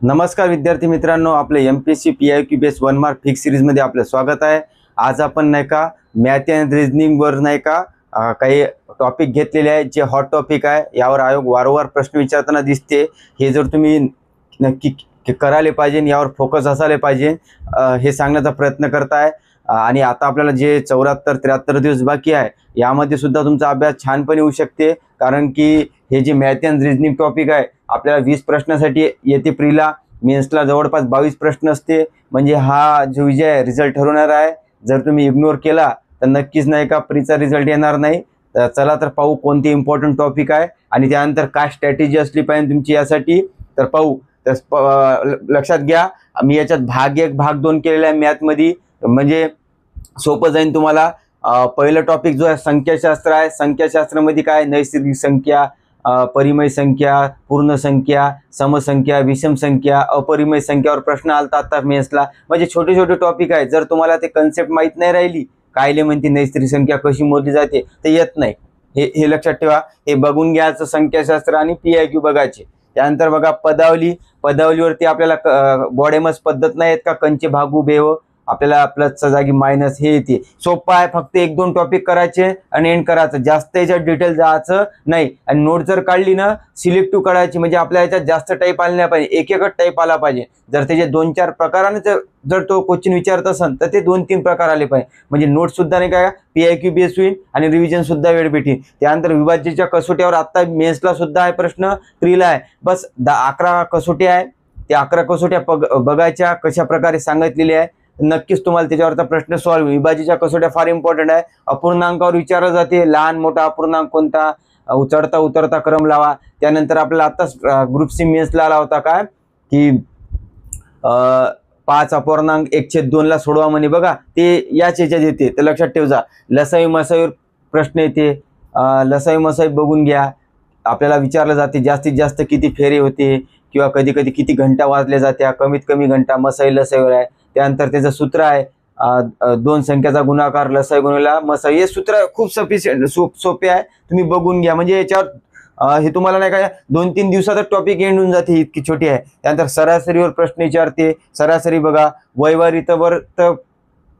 नमस्कार विद्यार्थी मित्रांनो, आपले MPSC PIQ base 1 mark fix series मध्ये आपलं स्वागत आहे। आज आपण नाही का मॅथ अँड रिझनिंग वर नाही का काही टॉपिक घेतलेले आहेत जे हॉट टॉपिक आहे। यावर आयोग वारंवार प्रश्न विचारताना दिसते। हे जर तुम्ही नक्की करायला पाहिजे, यावर फोकस असायला पाहिजे, हे सांगण्याचा प्रयत्न करताय। आणि आता आपल्याला जे 74-73 दिवस बाकी आहे यामध्ये सुद्धा तुमचा अभ्यास छानपणे होऊ शकते, कारण की हे जे मॅथ अँड रिझनिंग टॉपिक आहे आपल्याला 20 प्रश्नासाठी येते प्रीला। मेन्सला जवळपास 22 प्रश्न असते, म्हणजे हा जो विजय आहे रिझल्ट ठरवणार आहे। जर तुम्ही इग्नोर केला तर नक्कीच नाही का प्रीचा रिझल्ट येणार नाही। चला तर पाहू कोणते इम्पॉर्टंट टॉपिक आहे आणि त्यानंतर काय स्ट्रॅटेजी असली पाहिजे तुमची यासाठी, तर पाहू। तर लक्षात घ्या, मी याच्यात भाग 1 भाग 2 केलेला आहे मॅथमध्ये, म्हणजे सोपं जाईल तुम्हाला। पहिलं टॉपिक जो आहे संख्याशास्त्र आहे। संख्याशास्त्रामध्ये काय नैसर्गिक संख्या, परिमेय संख्या, पूर्ण संख्या, समसंख्या, विषम संख्या, अपरिमेय संख्यावर प्रश्न आलता आता मेन्सला। म्हणजे छोटे छोटे टॉपिक आहे। जर तुम्हाला ते कन्सेप्ट माहित नाही राहिली, कायले म्हणते नैसर्गिक संख्या कशी मोजली जाते, ते येत नाही। हे लक्षात ठेवा, हे बघून घ्यायचं संख्याशास्त्र आणि PIQ बघायचे। त्यानंतर बघा पदावलीवरती आपल्याला बॉडेमस पद्धत नाही आहेत का, कंचे भागू बेव, आपल्याला प्लसच्या जागी मायनस हे येते। सोपं आहे, फक्त 1-2 टॉपिक करायचे आणि एंड करायचं, जास्त याच्यात डिटेल जायचं नाही। आणि नोट जर काढली ना सिलेक्टिव्ह काढायची, म्हणजे आपल्या याच्यात जास्त टाईप आले नाही पाहिजे, एक टाईप आला पाहिजे। जर त्याचे 2-4 प्रकाराने जर तो क्वेश्चन विचारत असेल तर ते 2-3 प्रकार आले पाहिजे, म्हणजे नोट सुद्धा नाही काय PIQ बेस होईल आणि रिव्हिजन सुद्धा वेळ भेटेल। त्यानंतर विभाज्याच्या कसोट्यावर आता मेन्सला सुद्धा आहे प्रश्न, प्रीला आहे। बस 11 कसोट्या आहे, त्या 11 कसोट्या बघायच्या कशा प्रकारे सांगितलेली आहे, नक्कीच तुम्हाला त्याच्यावरचा प्रश्न सॉल्व्ह होईल। विभाज्याच्या कसोट्या फार इम्पॉर्टंट आहे। अपूर्णांकावर विचारलं जाते, लहान मोठा अपूर्णांक कोणता, चढता उतरता क्रम लावा। त्यानंतर आपल्याला आताच ग्रुप सी मेन्सला आला होता काय की 5 अपूर्णांक 1/2 ला सोडवा म्हणे बघा, ते याच याच्यात येते, तर लक्षात ठेवा। लसाई मसाईवर प्रश्न येते, लसाई मसाई बघून घ्या। आपल्याला विचारलं जाते जास्तीत जास्त किती फेरे होते, किंवा कधी कधी किती घंटा वाजल्या जात्या, कमीत कमी घंटा मसाई लसाईवर आहे। त्यानंतर त्याचं सूत्र आहे 2 संख्याचा गुणाकार लसाई गुणिला मसाई। हे सूत्र खूप सफिशियंट सोपे आहे, तुम्ही बघून घ्या। म्हणजे याच्यावर हे तुम्हाला नाही का 2-3 दिवसातच टॉपिक एंड होऊन जाते, इतकी छोटी आहे। त्यानंतर सरासरीवर प्रश्न विचारते, सरासरी बघा। वैवारीतवर तर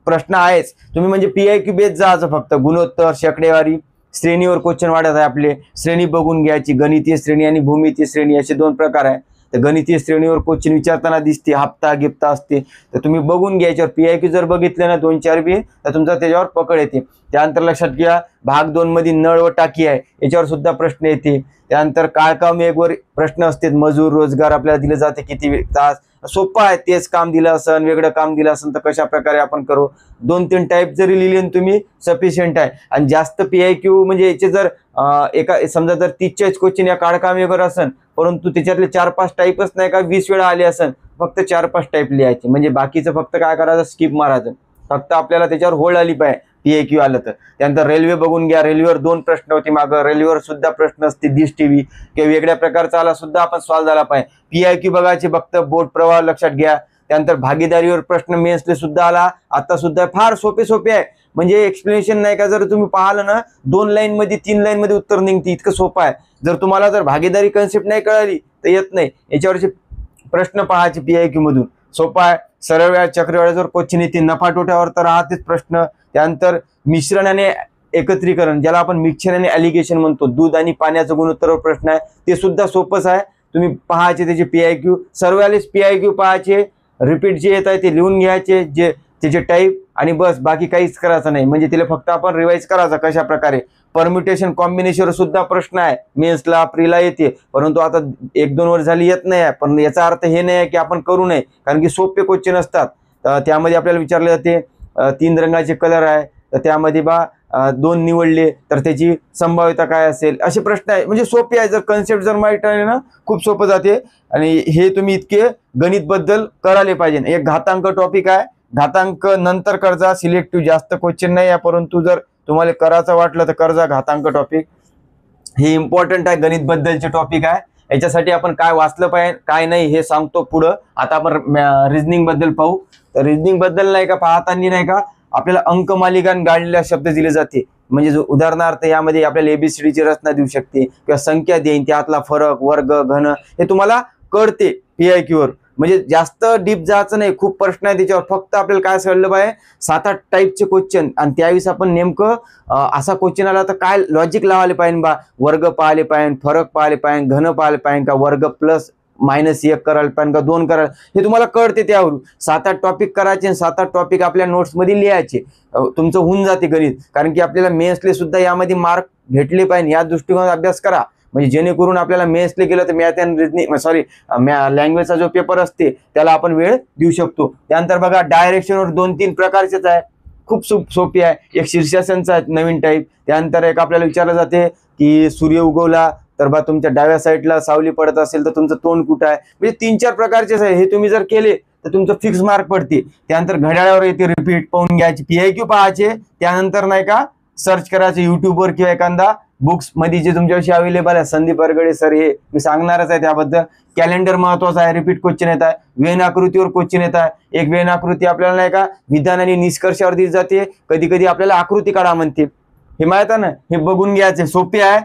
प्रश्न आहेच, तुम्ही म्हणजे PIQ बेस जायचं फक्त। गुणोत्तर, शेकडेवारी, श्रेणीवर क्वेश्चन वाढत आहे आपले, श्रेणी बघून घ्यायची। गणितीय श्रेणी आणि भूमितीय श्रेणी असे 2 प्रकार आहे। तर गणितीय श्रेणीवर क्वेश्चन विचारताना दिसते, हप्ता गिप्ता असते, तर तुम्ही बघून घ्यायच्यावर PIQ जर बघितलं ना 2-4 बी, तर तुमचा त्याच्यावर पकड येते। त्यानंतर लक्षात घ्या, भाग 2 मध्ये नळ व टाकी आहे, याच्यावर सुद्धा प्रश्न येते। त्यानंतर काळकाम एकवर प्रश्न असते, मजूर रोजगार आपल्याला दिले जाते किती तास, सोपं आहे। तेच काम दिलं असेल, वेगळं काम दिलं असेल तर कशा प्रकारे आपण करू। 2-3 टाईप जरी लिहिले तुम्ही सफिशियंट आहे। आणि जास्त PIQ म्हणजे याचे जर एका समजा जर 30-40 क्वेश्चन या काळकामेवर असेल, परंतु त्याच्यातले 4-5 टाईपच नाही का 20 वेळा आले असेल, फक्त 4-5 टाईप लिहायचे, म्हणजे बाकीचं फक्त काय करायचं स्किप मारायचं, फक्त आपल्याला त्याच्यावर होल्ड आली पाहिजे PIQ आलं तर। त्यानंतर रेल्वे बघून घ्या, रेल्वेवर 2 प्रश्न होते मागं, रेल्वेवर सुद्धा प्रश्न असते। डिश टीव्ही किंवा वेगळ्या प्रकारचा आला सुद्धा आपण सॉल्व्ह झाला पाहिजे। PIQ बघायचे फक्त, बोट प्रवाह लक्षात घ्या। त्यानंतर भागीदारीवर प्रश्न मेन्सले सुद्धा आला, आता सुद्धा फार सोपे आहे, म्हणजे एक्सप्लेनेशन नाही का, जर तुम्ही पाहिलं ना 2 लाईन मध्ये 3 लाईन मध्ये उत्तर निघते, इतकं सोपं आहे। जर तुम्हाला जर भागीदारी कन्सेप्ट नाही कळाली तर येत नाही। याच्यावरचे प्रश्न पाहायचे PIQ मधून, सोपं आहे। सरळ व्याज चक्रव्याजावर क्वेश्चन येते, नफा तोट्यावर तर राहतेच प्रश्न। त्यानंतर मिश्रण आणि एकत्रीकरण, ज्याला आपण मिक्सचर आणि ॲलिगेशन म्हणतो, दूध आणि पाण्याचं गुणोत्तरावर प्रश्न आहे, ते सुद्धा सोपंच आहे। तुम्ही पाहायचे त्याचे PIQ, सर्वलेच PIQ पाहायचे, रिपीट जे येत आहे ते लिहून घ्यायचे, जे त्याचे टाईप, आणि बस बाकी काहीच करायचं नाही। म्हणजे तिला फक्त आपण रिवाइज करायचं कशा प्रकारे। परम्युटेशन कॉम्बिनेशन सुद्धा प्रश्न आहे, मेन्सला प्रीला येते, परंतु आता 1-2 वर्ष झाली येत नाही आहे। पण याचा अर्थ हे नाही आहे की आपण करू नये, कारण की सोपे क्वेश्चन असतात। त्यामध्ये आपल्याला विचारले जाते 3 रंगाचे कलर आहे, तर त्यामध्ये 2 निवडले तर त्याची संभाव्यता काय असेल, असे प्रश्न आहे। म्हणजे सोपे आहे, जर कन्सेप्ट जर माहिती आहे ना खूप सोपं जाते। आणि हे तुम्ही इतके गणित बद्दल करायला पाहिजे। एक घातांक टॉपिक आहे, घातांक नंतर कर्जा, सिलेक्टिव्ह जास्त क्वेश्चन नाही आहे, परंतु जर तुम्हाला करायचं वाटलं तर कर्जा घातांक टॉपिक हे इम्पॉर्टंट आहे, गणित बद्दलचे टॉपिक आहे। याच्यासाठी आपण काय वाचलं पाहिजे काय नाही हे सांगतो पुढं। आता आपण रिझनिंग बद्दल पाहू। तर रिझनिंग बद्दल नाही का पाहताना नाही का आपल्याला अंकमालिका गाळलेला शब्द दिले जाते, म्हणजे उदाहरणार्थ यामध्ये आपल्याला ABCD ची रचना देऊ शकते, किंवा संख्या देईन, त्यातला फरक, वर्ग, घन, हे तुम्हाला कळते PIQ वर। म्हणजे जास्त डीप जायचं नाही, खूप प्रश्न आहे त्याच्यावर. फक्त आपल्याला काय कळलं पाहिजे 7-8 टाईपचे क्वेश्चन, आणि त्यावेळेस आपण नेमकं असा क्वेश्चन आला तर काय लॉजिक लावायला पाहिजे बा. वर्ग पाहिले पाहिजे, फरक पाहिले पाहिजे, घन पाहिले पाहिजे का, वर्ग प्लस -1 करायला पाहिजे का 2 करायला, हे तुम्हाला कळते. त्यावरून 7-8 टॉपिक करायचे आणि 7-8 टॉपिक आपल्या नोट्समध्ये लिहायचे. तुमचं होऊन जाते गणित. कारण की आपल्याला मेन्सले सुद्धा यामध्ये मार्क भेटले पाहिजे, या दृष्टिकोनात अभ्यास करा. म्हणजे जेणेकरून आपल्याला मेन्सले गेलं तर मॅथ अँड रिजनिंग लँग्वेजचा जो पेपर असते त्याला आपण वेळ देऊ शकतो. त्यानंतर बघा डायरेक्शनवर 2-3 प्रकारचेच आहे, खूप सोपी आहे. एक शीर्षासनचा आहे नवीन टाईप. त्यानंतर एक आपल्याला विचारलं जाते की सूर्य उगवला तर बा तुमच्या डाव्या साईडला सावली पडत असेल तर तुमचं तोंड कुठं आहे. म्हणजे 3-4 प्रकारचेच आहे. हे तुम्ही जर केले तर तुमचं फिक्स मार्क पडते. त्यानंतर घड्याळावर येते रिपीट, पाहून घ्यायची, PIQ पाहायचे. त्यानंतर नाही का सर्च करायचं युट्यूबवर किंवा एखादा बुक्स मध्ये जे तुमच्याविषयी अवेलेबल आहे. संदीप अरगडे सर, हे मी सांगणारच आहे त्याबद्दल. कॅलेंडर महत्वाचा आहे, रिपीट क्वेश्चन येत आहे. वेन आकृतीवर क्वेश्चन येत आहे. एक वेन आकृती आपल्याला नाही का विधान आणि निष्कर्षावर दिली जाते. कधी कधी आपल्याला आकृती काढा म्हणते, हे माहित आहे ना, हे बघून घ्यायचे. सोपे आहे,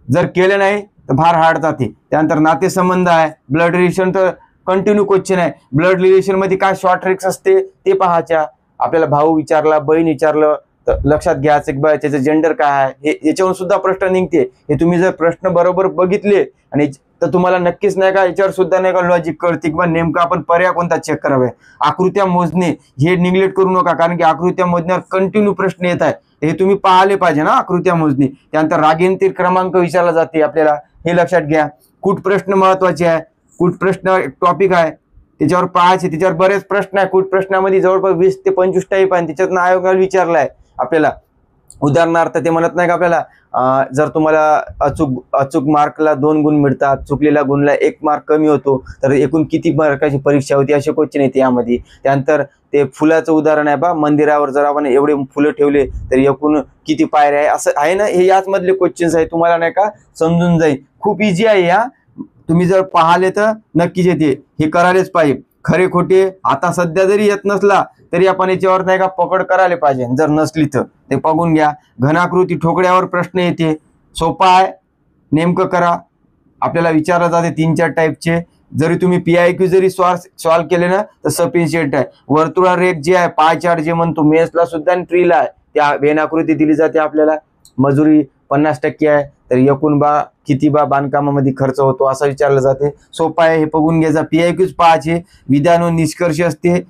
जर केलं नाही तर फार हार्ड जाते. त्यानंतर नातेसंबंध आहे. ब्लड रिलेशन तर कंटिन्यू क्वेश्चन आहे. ब्लड रिलेशन मध्ये काय शॉर्ट ट्रिक्स असते ते पाहायच्या. आपल्याला भाऊ विचारला, बहीण विचारलं तर लक्षात घ्यायचं की बा त्याचं जेंडर काय आहे, हे याच्यावरून सुद्धा प्रश्न निघते. हे तुम्ही जर प्रश्न बरोबर बघितले आणि तर तुम्हाला नक्कीच नाही का याच्यावर सुद्धा नाही का लॉजिक कळते किंवा नेमका आपण पर्याय कोणता चेक करावे. आकृत्या मोजणे हे निग्लेक्ट करू नका, कारण की आकृत्या मोजण्यावर कंटिन्यू प्रश्न येत आहे. हे तुम्ही पाहिले पाहिजे ना आकृत्या मोजणी. त्यानंतर रागेंतील क्रमांक विचारला जाते आपल्याला, हे लक्षात घ्या. कूट प्रश्न महत्वाचे आहे. कूट प्रश्न एक टॉपिक आहे, त्याच्यावर पाहायचे. त्याच्यावर बरेच प्रश्न आहे. कूट प्रश्नामध्ये जवळपास 20 ते 25 टाईप आहे. त्याच्यातनं आयोगाला विचारलाय आपल्याला. उदाहरणार्थ ते म्हणत नाही का आपल्याला जर तुम्हाला अचूक मार्कला 2 गुण मिळतात, चुकलेल्या गुणला 1 मार्क कमी होतो, तर एकूण किती मार्काची परीक्षा होती, असे क्वेश्चन येते यामध्ये. त्यानंतर ते फुलाचं उदाहरण आहे बा, मंदिरावर जर आपण एवढे फुलं ठेवले तर एकूण किती पायऱ्या आहे, असं आहे ना. हे याच मधले क्वेश्चन्स आहे, तुम्हाला नाही का समजून जाईल. खूप इझी आहे या, तुम्ही जर पाहिले तर नक्कीच येते. हे करायलाच पाहिजे. खरे खोटे आता सध्या जरी येत नसला तरी आपण याच्यावर नाही का पकड करायला पाहिजे. जर नसली तर ते बघून घ्या. घनाकृती ठोकळ्यावर प्रश्न येते, सोपा आहे, नेमकं करा. आपल्याला विचारलं जाते 3-4 टाईपचे. जरी तुम्ही PIQ जरी सॉल्व केले ना तर सफिशियंट आहे. वर्तुळारेख जे आहे, पाय चार्ट जे म्हणतो, मेन्सला सुद्धा ट्रीला आहे, त्या वेनाकृती दिली जाते आपल्याला. मजुरी 50% आहे, तर एकूण बा किती बा बांधकामामध्ये खर्च होतो असं विचारलं जाते. सोपा आहे, हे बघून घ्यायचा. PIQच पाहायचे. विधान व निष्कर्ष असते.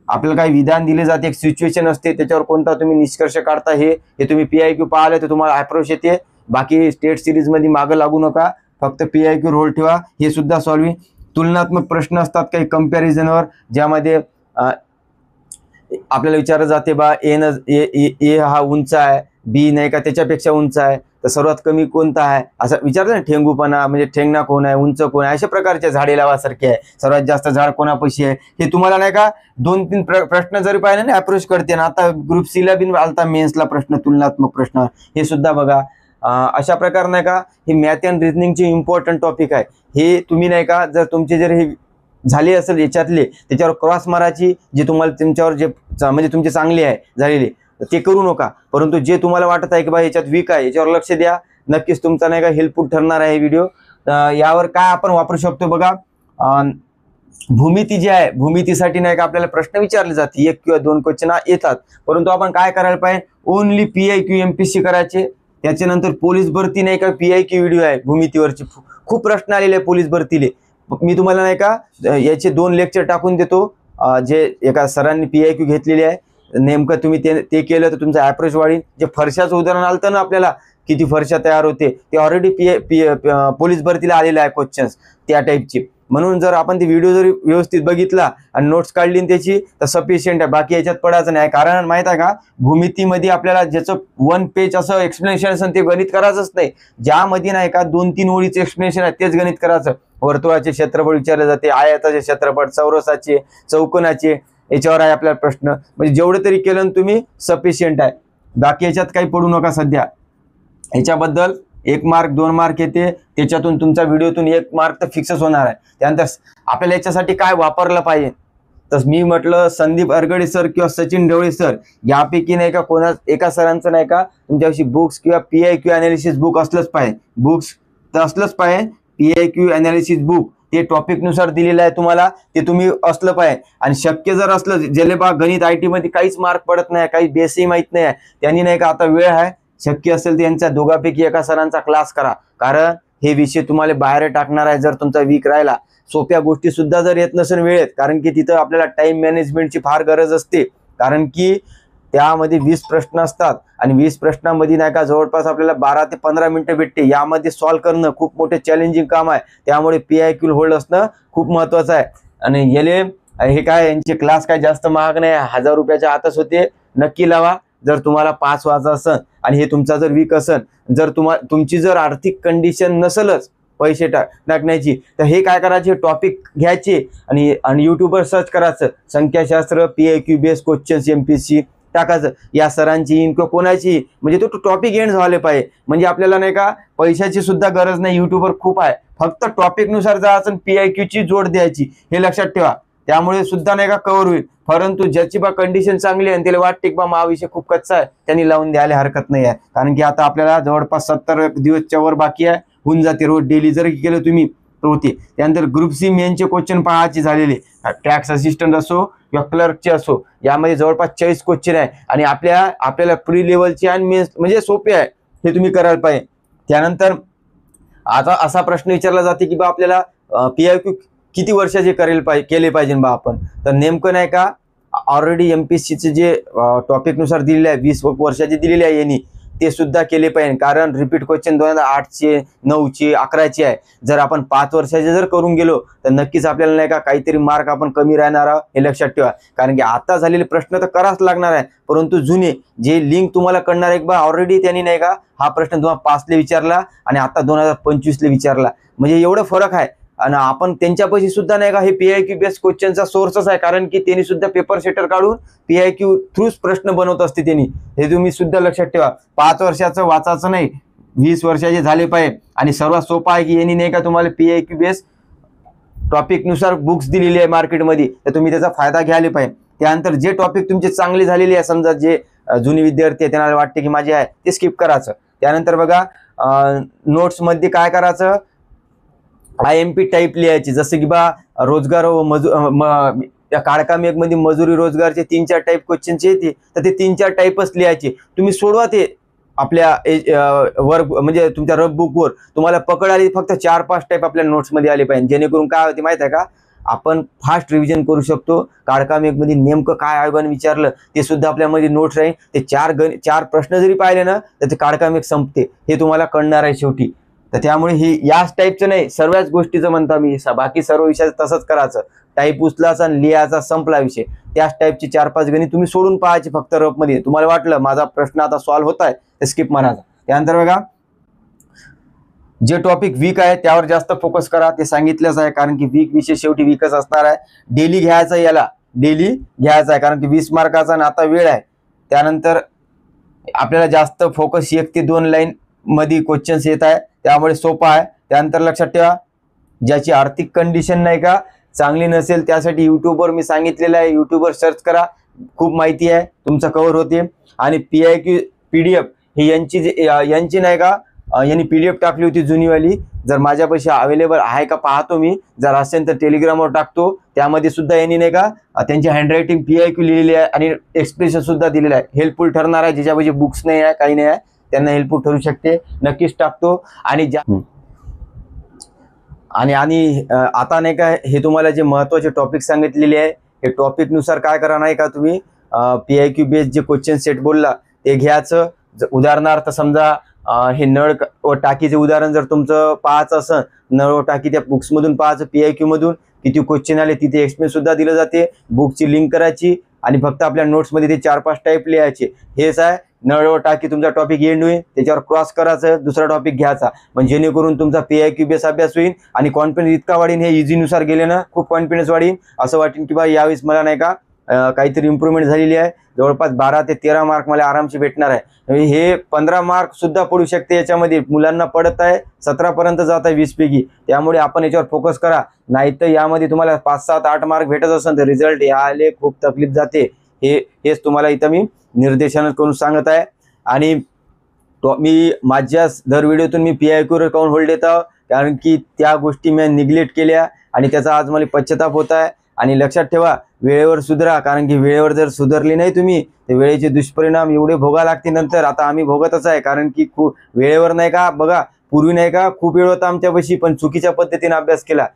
आपल्याला काही विधान दिले जाते, एक सिच्युएशन असते, त्याच्यावर कोणता तुम्ही निष्कर्ष काढता हे तुम्ही PIQ पाहिले तर तुम्हाला अप्रोच येते. बाकी स्टेट सिरीज मध्ये मागं लागू नका, फक्त PIQ रोल ठेवा. हे सुद्धा सॉल्विंग. तुलनात्मक प्रश्न असतात काही कंपॅरिझनवर, ज्यामध्ये आपल्याला विचारलं जाते बा ए हा उंच आहे, B नाही का त्याच्यापेक्षा उंच आहे, तर सर्वात कमी कोणता आहे असं विचारलं ना. ठेंगूपणा म्हणजे ठेंगणा कोण आहे, उंच कोण आहे, अशा प्रकारचे झाडे लावासारखे आहे. सर्वात जास्त झाड कोणापाशी आहे, हे तुम्हाला नाही का 2-3 प्रश्न जरी पाहिले ना अप्रोच करते ना. आता ग्रुप C ला बिन आलता मेन्सला प्रश्न, तुलनात्मक प्रश्न, हे सुद्धा बघा. अशा प्रकार नाही का हे मॅथ अँड रिजनिंगचे इम्पॉर्टंट टॉपिक आहे. हे तुम्ही नाही का जर तुमचे जर हे झाले असेल याच्यातले, त्याच्यावर क्रॉस मारायची. जे तुम्हाला तुमच्यावर जे म्हणजे तुमचे चांगले आहे झालेले ते करू नका, परंतु जे तुम्हाला वाटत आहे की बा याच्यात वीक आहे याच्यावर लक्ष द्या. नक्कीच तुमचा नाही का हेल्पफुल ठरणार आहे व्हिडिओ. यावर काय आपण वापरू शकतो बघा. भूमिती जी आहे, भूमितीसाठी नाही का आपल्याला प्रश्न विचारले जाते, 1 किंवा 2 क्वेश्चन येतात, परंतु आपण काय करायला पाहिजे, ओनली PIQ MPSC करायचे. त्याच्यानंतर पोलीस भरती नाही का PIQ व्हिडिओ आहे भूमितीवरची, खूप प्रश्न आलेले आहे पोलीस भरतीले. मी तुम्हाला नाही का याचे 2 लेक्चर टाकून देतो, जे एका सरांनी PIQ घेतलेली आहे. नेमकं तुम्ही ते केलं तर तुमचा अप्रोच वाढेल. जे फरशाचं उदाहरण आलं ना आपल्याला, किती फरशा तयार होते, ते ऑलरेडी पोलीस भरतीला आलेले आहे क्वेश्चन्स त्या टाईपचे. म्हणून जर आपण ते व्हिडिओ जरी व्यवस्थित बघितला आणि नोट्स काढली त्याची तर सफिशियंट आहे. बाकी याच्यात पडायचं नाही. कारण माहित आहे का, भूमितीमध्ये आपल्याला ज्याचं 1 पेज असं एक्सप्लेनेशन असेल ते गणित करायचंच नाही. ज्यामध्ये नाही का 2-3 ओळीचे एक्सप्लेनेशन आहे तेच गणित करायचं. वर्तुळाचे क्षेत्रफळ विचारले जाते, आयताचे क्षेत्रफळ, चौरसाचे, चौकोनाचे, याच्यावर आहे आपला प्रश्न. म्हणजे जेवढं तरी केलं तुम्ही सफिशियंट आहे. बाकी याच्यात काही पडू नका सध्या. याच्याबद्दल 1 मार्क 2 मार्क येते, त्याच्यातून तुमच्या व्हिडिओतून 1 मार्क तर फिक्सच होणार आहे. त्यानंतर आपल्याला याच्यासाठी काय वापरलं पाहिजे, तर मी म्हटलं संदीप अरगडे सर किंवा सचिन ढवळे सर यापैकी नाही का कोणा एका सरांचं नाही का तुमच्याशी बुक्स किंवा PIQ अनालिसिस बुक असलंच पाहिजे. बुक्स तर असलंच पाहिजे. PIQ अनालिसिस बुक ते टॉपिकनुसार दिलेलं आहे तुम्हाला, ते तुम्ही असलं पाहिजे. आणि शक्य जर असलं ज्याला बा गणित IT मध्ये काहीच मार्क पडत नाही, काही बेसही माहित नाही, त्यांनी नाही का आता वेळ आहे, शक्य असेल तर यांच्या दोघांपैकी एका सरांचा क्लास करा. कारण हे विषय तुम्हाला बाहेर टाकणार आहे जर तुमचा वीक राहिला. सोप्या गोष्टी सुद्धा जर येत नसेल वेळेत, कारण की तिथं आपल्याला टाइम मॅनेजमेंटची फार गरज असते. कारण की त्यामध्ये 20 प्रश्न असतात आणि 20 प्रश्नांमध्ये नाही का जवळपास आपल्याला 12 ते 15 मिनिटं भेटते. यामध्ये सॉल्व्ह करणं खूप मोठे चॅलेंजिंग काम आहे. त्यामुळे PIQ होल्ड असणं खूप महत्वाचं आहे. आणि हे काय यांचे क्लास काय जास्त महाग नाही, 1000 रुपयाच्या आतच होते. नक्की लावा जर तुम्हाला 5 वाजता असेल आणि हे तुमचा जर वीक असेल, जर तुमची जर आर्थिक कंडिशन नसेलच पैसे टाकण्याची, तर हे काय करायचे, टॉपिक घ्यायचे आणि युट्यूबवर सर्च करायचं, संख्याशास्त्र PIQ बेस क्वेश्चन्स MPSC टाकायचं. या सरांची किंवा कोणाची, म्हणजे तो टॉपिक एंड झाले पाहिजे. म्हणजे आपल्याला नाही का पैशाची सुद्धा गरज नाही, युट्यूबवर खूप आहे. फक्त टॉपिकनुसार जायचं, PIQ ची जोड द्यायची, हे लक्षात ठेवा. त्यामुळे सुद्धा नाही का कव्हर होईल. परंतु ज्याची बा कंडिशन चांगली आहे आणि त्याला वाटते की बा हा विषय खूप कच्चा आहे, त्यांनी लावून द्यायला हरकत नाही आहे. कारण की आता आपल्याला जवळपास 70 दिवसच्या वर बाकी आहे, होऊन जाते. रोज डेली जर केलं तुम्ही तर होते. त्यानंतर ग्रुप C मेनचे क्वेश्चन पाहायचे झालेले, टॅक्स असिस्टंट असो किंवा क्लर्कचे असो, यामध्ये जवळपास 40 क्वेश्चन आहे. आणि आपल्याला प्री लेवलचे आणि मेन्स म्हणजे सोपे आहे, हे तुम्ही करायला पाहिजे. त्यानंतर आता असा प्रश्न विचारला जाते की बा आपल्याला PIQ किती वर्षाचे केले पाहिजे बा आपण, तर नेमकं नाही का ऑलरेडी MPSCचे जे टॉपिकनुसार दिलेले आहे 20 वर्षाचे दिलेले आहे यांनी, ते सुद्धा केले पाहिजे. कारण रिपीट क्वेश्चन 2008चे 9चे 11चे आहे. जर आपण 5 वर्षाचे जर करून गेलो तर नक्कीच आपल्याला नाही का काहीतरी मार्क आपण कमी राहणार आहोत, हे लक्षात ठेवा. कारण की आता झालेले प्रश्न तर कराच लागणार आहे, परंतु जुने जे लिंक तुम्हाला कळणार एक बा ऑलरेडी त्यांनी नाही का हा प्रश्न 2005 विचारला आणि आता 2025 विचारला, म्हणजे एवढं फरक आहे. आणि आपण त्यांच्यापाशी सुद्धा नाही का हे PIQ बेस्ड क्वेश्चनचा सोर्सच आहे. कारण की त्यांनी सुद्धा पेपर सेटर काढून PIQ थ्रूच प्रश्न बनवत असते त्यांनी, हे तुम्ही सुद्धा लक्षात ठेवा. 5 वर्षाचं वाचायचं नाही, 20 वर्षाचे झाले पाहिजे. आणि सर्वात सोपा आहे की यांनी नाही का तुम्हाला PIQ बेस्ड टॉपिकनुसार बुक्स दिलेली आहे मार्केटमध्ये, तर तुम्ही त्याचा फायदा घ्यायला पाहिजे. त्यानंतर जे टॉपिक तुमचे चांगले झालेले आहे, समजा जे जुने विद्यार्थी आहे त्यांना वाटते की माझे आहे, ते स्किप करायचं. त्यानंतर बघा नोट्समध्ये काय करायचं, IMP टाईप लिहायची. जसं की बा रोजगार व काळका मेघमध्ये मजुरी रोजगारचे 3-4 टाईप क्वेश्चनचे येते, तर ते 3-4 टाईपच लिहायचे. तुम्ही सोडवा ते आपल्या वर्क म्हणजे तुमच्या रफ बुकवर. तुम्हाला पकड आली फक्त 4-5 टाईप आपल्या नोट्समध्ये आले पाहिजे, जेणेकरून काय होते माहिती आहे का, आपण फास्ट रिव्हिजन करू शकतो. काळका मेघमध्ये नेमकं काय आयोगाने विचारलं ते सुद्धा आपल्यामध्ये नोट्स राहील. ते 4 प्रश्न जरी पाहिले ना तर ते काळका मेघ संपते, हे तुम्हाला कळणार आहे शेवटी. तर त्यामुळे हे याच टाईपचं नाही, सर्वच गोष्टीचं म्हणता मी, बाकी सर्व विषयाचं तसंच करायचं. टाईप उचलाचा आणि लिहायचा, संपला विषय. त्याच टाईपची 4-5 गणित तुम्ही सोडून पाहायचे फक्त रफमध्ये. तुम्हाला वाटलं माझा प्रश्न आता सॉल्व्ह होत आहे तर स्किप मारायचा. त्यानंतर बघा जे टॉपिक वीक आहे त्यावर जास्त फोकस करा, ते सांगितलंच आहे. कारण की वीक विषय शेवटी वीकच असणार आहे. डेली घ्यायचा, याला डेली घ्यायचा आहे, कारण की 20 मार्काचा आणि आता वेळ आहे. त्यानंतर आपल्याला जास्त फोकस 1 ते 2 लाईन मध्ये क्वेश्चन्स येत आहे, त्यामुळे सोपा आहे. त्यानंतर लक्षात ठेवा, ज्याची आर्थिक कंडिशन नाही का चांगली नसेल त्यासाठी युट्यूबवर मी सांगितलेलं आहे, युट्यूबवर सर्च करा, खूप माहिती आहे, तुमचं कव्हर होते. आणि PIQ PDF हे यांची नाही का यांनी PDF टाकली होती जुनीवाली. जर माझ्यापाशी अवेलेबल आहे का पाहतो मी, जर असेल तर टेलिग्रामवर टाकतो. त्यामध्ये सुद्धा यांनी नाही का त्यांची हँडरायटिंग PIQ लिहिलेली आहे आणि एक्सप्रेशन सुद्धा दिलेलं आहे. हेल्पफुल ठरणार आहे. ज्याच्यापाशी बुक्स नाही आहे, काही नाही आहे, त्यांना हेल्पफुल ठरू शकते. नक्कीच टाकतो. आणि आता नाही का हे तुम्हाला जे महत्त्वाचे टॉपिक सांगितलेले आहे, हे टॉपिकनुसार काय करा नाही का तुम्ही PIQ बेस्ड जे क्वेश्चन सेट बोलला ते घ्यायचं. उदाहरणार्थ समजा हे नळ व टाकीचे उदाहरण जर तुमचं पाहायचं असेल, नळ व टाकी त्या बुक्समधून पाहायचं, PIQ मधून किती क्वेश्चन आले तिथे एक्सप्लेन सुद्धा दिलं जाते. बुकची लिंक करायची आणि फक्त आपल्या नोट्समध्ये ते 4-5 टाईप लिहायचे. हेच आहे नळ व टाकी तुमचा टॉपिक एंड होईल, त्याच्यावर क्रॉस करायचं, दुसरा टॉपिक घ्यायचा, म्हणजे जेणेकरून तुमचा PIQ बेस अभ्यास होईल आणि कॉन्फिडन्स इतका वाढीन. हे इझीनुसार गेले ना खूप कॉन्फिडन्स वाढीन, असं वाटेल की बा यावेळेस मला नाही का काहीतरी इम्प्रूव्हमेंट झालेली आहे. जवळपास 12 ते 13 मार्क मला आरामशी भेटणार आहे. हे 15 मार्क सुद्धा पडू शकते याच्यामध्ये. मुलांना पडत आहे 17 पर्यंत जात आहे 20 पैकी. त्यामुळे आपण याच्यावर फोकस करा, नाहीतर यामध्ये तुम्हाला 5, 7, 8 मार्क भेटत असेल तर रिझल्ट याले खूप तकलीफ जाते. हेच तुम्हाला इथं मी निर्देशन करून सांगत आहे. आणि मी माझ्या दर व्हिडिओतून मी PIQ वर काउंट होल्ड देतो कारण की त्या गोष्टी मी निग्लेक्ट केल्या आणि त्याचा आज मला पश्चाताप होत आहे. आणि लक्षात ठेवा, वेळेवर सुधरा, कारण की वेळेवर जर सुधारली नाही तुम्ही तर वेळेचे दुष्परिणाम एवढे भोगा लागते नंतर. आता आम्ही भोगतच आहे, कारण की खूप वेळेवर नाही का, बघा पूर्वी नाही का खूप वेळ होता आमच्यापाशी, पण चुकीच्या पद्धतीने अभ्यास केला.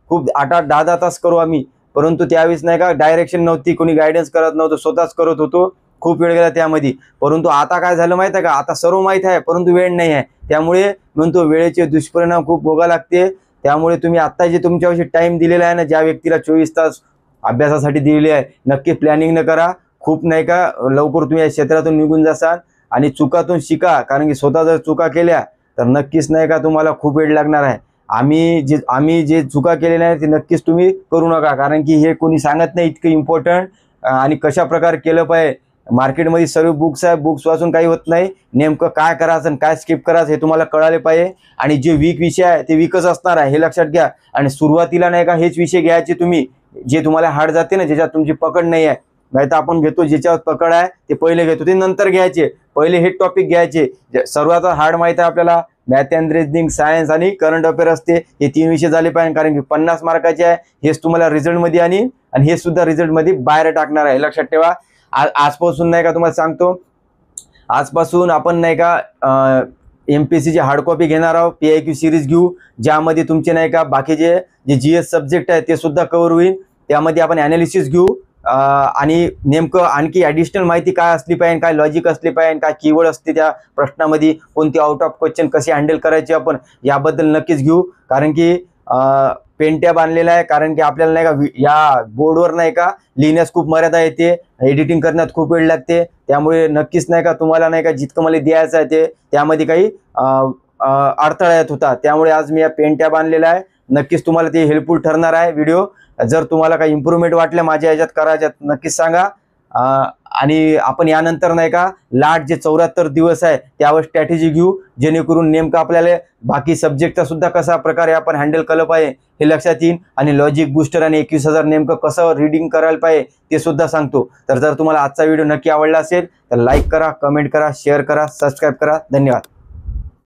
खूप 8-8, 10-10 तास करू आम्ही, परंतु त्यावेळेस नाही का डायरेक्शन नव्हती, कोणी गायडन्स करत नव्हतं, स्वतःच करत होतो. खूप वेळ गेला त्यामध्ये. परंतु आता काय झालं माहिती आहे का, आता सर्व माहीत आहे परंतु वेळ नाही आहे. त्यामुळे म्हणतो वेळेचे दुष्परिणाम खूप भोगा लागते. त्यामुळे तुम्ही आता जे तुमच्यापाशी टाइम दिलेला आहे ना, ज्या व्यक्तीला 24 तास अभ्यासासाठी दिलेले आहे, नक्की प्लॅनिंग न करा. खूप नाही का लवकर तुम्ही या क्षेत्रातून निघून जासाल आणि चुकातून शिका, कारण की स्वतः जर चुका केल्या तर नक्कीच नाही का तुम्हाला खूप वेळ लागणार आहे. आम्ही जे चुका केलेल्या आहेत ते नक्कीच तुम्ही करू नका, कारण की हे कोणी सांगत नाही इतकं इम्पॉर्टंट आणि कशा प्रकारे केलं पाहिजे. मार्केटमध्ये सर्व बुक्स आहे, बुक्स वाचून काही होत नाही. नेमकं काय करायचं आणि काय स्किप करायचं हे तुम्हाला कळाले पाहिजे. आणि जे वीक विषय आहे ते वीकच असणार आहे हे लक्षात घ्या. आणि सुरुवातीला नाही का हेच विषय घ्यायचे तुम्ही, जे तुम्हाला हार्ड जाते ना, ज्याच्यात तुमची पकड नाही आहे. नाही तर आपण घेतो ज्याच्यावर पकड आहे ते पहिले घेतो, ते नंतर घ्यायचे. पहिले हे टॉपिक घ्यायचे. सर्वात हार्ड माहिती आहे आपल्याला मॅथ अँड रिझनिंग, सायन्स आणि करंट अफेअर असते. हे 3 विषय झाले पाहिजे, कारण की 50 मार्काचे आहे. हेच तुम्हाला रिझल्टमध्ये आणि हे सुद्धा रिझल्टमध्ये बाहेर टाकणार आहे, लक्षात ठेवा. आजपासून नाही का तुम्हाला सांगतो, आजपासून आपण नाही का MPSCची हार्ड कॉपी घेणार आहोत. PIQ सिरीज घेऊ, ज्यामध्ये तुमचे नाही का बाकीचे जे GS सब्जेक्ट आहे ते सुद्धा कव्हर होईल. त्यामध्ये आपण ॲनालिसिस घेऊ आणि नेमकं आणखी ॲडिशनल माहिती काय असली पाहिजे, काय लॉजिक असली पाहिजे, काय कीवर्ड असते त्या प्रश्नामध्ये, कोणती आउट ऑफ क्वेश्चन कशी हँडल करायची आपण, याबद्दल नक्कीच घेऊ. कारण की पेन टॅब आणलेला आहे, कारण की आपल्याला नाही का या बोर्डवर नाही का लिहिण्यास खूप मर्यादा येते, एडिटिंग करण्यात खूप वेळ लागते. त्यामुळे नक्कीच नाही का तुम्हाला नाही का जितकं मला द्यायचं आहे ते त्यामध्ये काही अडथळा येत होता. त्यामुळे आज मी या पेन टॅब आणलेला आहे. नक्कीच तुम्हाला ते हेल्पफुल ठरणार आहे व्हिडिओ. जर तुम्हाला काही इम्प्रूव्हमेंट वाटलं माझ्या याच्यात करायच्यात नक्कीच सांगा. आणि आपण यानंतर नाही का लाट जे 74 दिवस आहे त्यावर स्ट्रॅटेजी घेऊ, जेणेकरून नेमकं आपल्याला बाकी सब्जेक्टचा सुद्धा कसा प्रकारे आपण हँडल केलं पाहिजे हे लक्षात येईल. आणि लॉजिक बूस्टर आणि 21,000 नेमकं कसं रीडिंग करायला पाहिजे ते सुद्धा सांगतो. तर जर तुम्हाला आजचा व्हिडिओ नक्की आवडला असेल तर लाईक करा, कमेंट करा, शेअर करा, सबस्क्राईब करा. धन्यवाद.